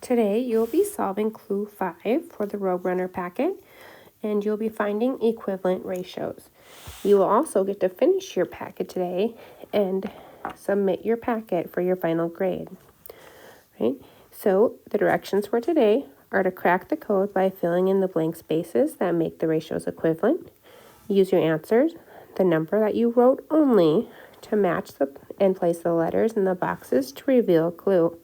Today you'll be solving clue 5 for the Roadrunner packet, and you'll be finding equivalent ratios. You will also get to finish your packet today and submit your packet for your final grade. Right? So the directions for today are to crack the code by filling in the blank spaces that make the ratios equivalent. Use your answers, the number that you wrote only, to match and place the letters in the boxes to reveal a clue.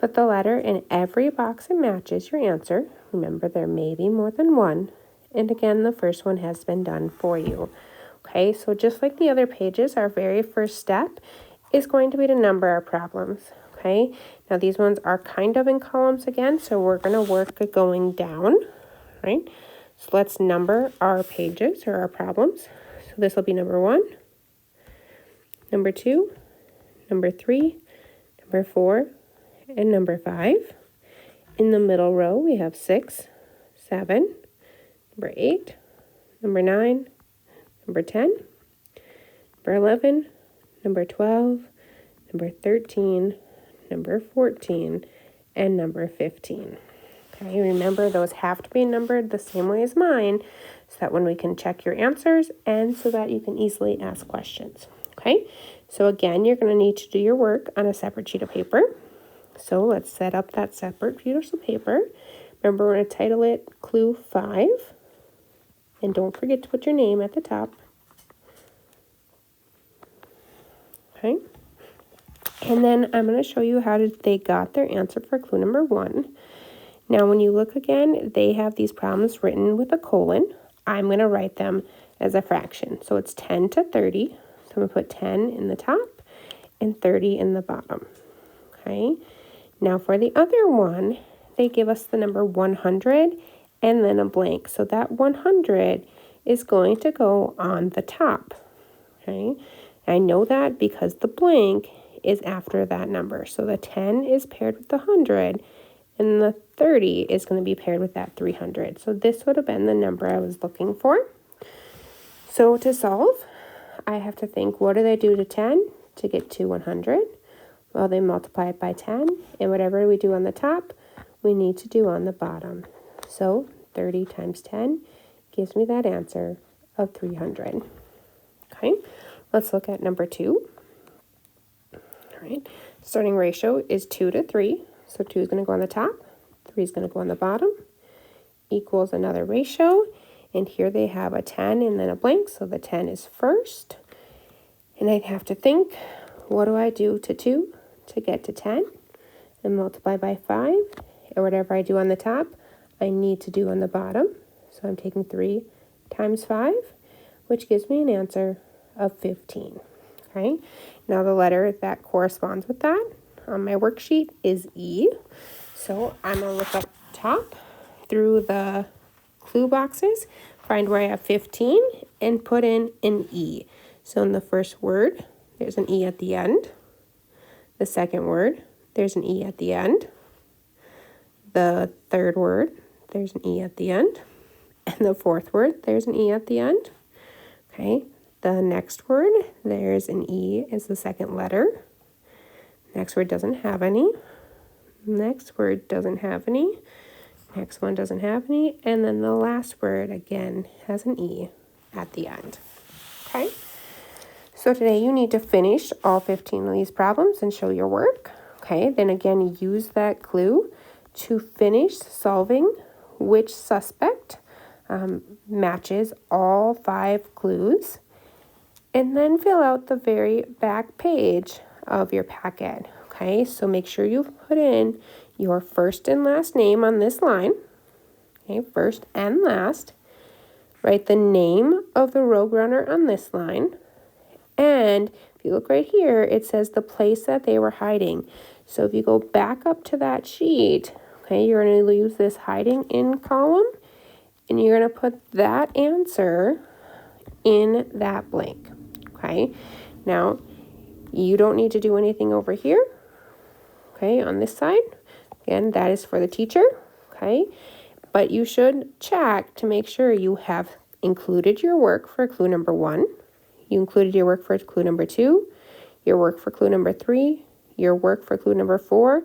Put the letter in every box that matches your answer. Remember, there may be more than one. And again, the first one has been done for you. Okay, so just like the other pages, our very first step is going to be to number our problems. Okay, now these ones are kind of in columns again, so we're going to work going down, right? So let's number our pages or our problems. So this will be number 1, number 2, number 3, number 4, and number 5. In the middle row, we have 6, 7, number 8, number 9, number 10, number 11, number 12, number 13, number 14, and number 15. Okay, remember those have to be numbered the same way as mine so that when we can check your answers and so that you can easily ask questions. Okay, so again, you're going to need to do your work on a separate sheet of paper. So let's set up that separate piece of paper. Remember, we're going to title it Clue 5. And don't forget to put your name at the top. Okay. And then I'm going to show you how they got their answer for clue number 1. Now, when you look again, they have these problems written with a colon. I'm going to write them as a fraction. So it's 10 to 30. So I'm going to put 10 in the top and 30 in the bottom. Okay. Now for the other one, they give us the number 100 and then a blank. So that 100 is going to go on the top. Okay. I know that because the blank is after that number. So the 10 is paired with the 100 and the 30 is going to be paired with that 300. So this would have been the number I was looking for. So to solve, I have to think, what do they do to 10 to get to 100? Well, they multiply it by 10, and whatever we do on the top, we need to do on the bottom. So 30 times 10 gives me that answer of 300. Okay, let's look at number 2. All right, starting ratio is 2 to 3. So 2 is going to go on the top, 3 is going to go on the bottom, equals another ratio. And here they have a 10 and then a blank, so the 10 is first. And I'd have to think, what do I do to 2 to get to 10? And multiply by 5. And whatever I do on the top, I need to do on the bottom. So I'm taking 3 times 5, which gives me an answer of 15. Okay, now the letter that corresponds with that on my worksheet is E. So I'm going to look up top through the clue boxes, find where I have 15, and put in an E. So in the first word, there's an E at the end. The second word, there's an E at the end. The third word, there's an E at the end. And the fourth word, there's an E at the end. Okay, the next word, there's an E as the second letter. Next word doesn't have any. Next word doesn't have any. Next one doesn't have any. And then the last word, again, has an E at the end. Okay, so today you need to finish all 15 of these problems and show your work. Okay, then again, use that clue to finish solving which suspect matches all 5 clues. And then fill out the very back page of your packet. Okay, so make sure you put in your first and last name on this line. Okay, first and last. Write the name of the Roadrunner on this line. And if you look right here, it says the place that they were hiding. So if you go back up to that sheet, okay, you're going to use this hiding in column, and you're going to put that answer in that blank. Okay, now you don't need to do anything over here. Okay, on this side, again, that is for the teacher. Okay, but you should check to make sure you have included your work for clue number 1. You included your work for clue number 2, your work for clue number 3, your work for clue number 4,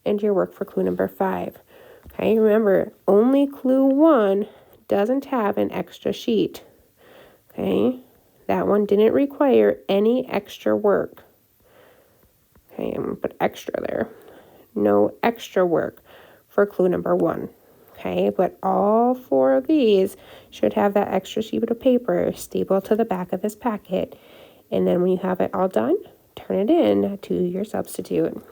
and your work for clue number 5. Okay, remember, only clue 1 doesn't have an extra sheet. Okay, that one didn't require any extra work. Okay, I'm going to put extra there. No extra work for clue number 1. Okay, but all 4 of these should have that extra sheet of paper stapled to the back of this packet. And then when you have it all done, turn it in to your substitute.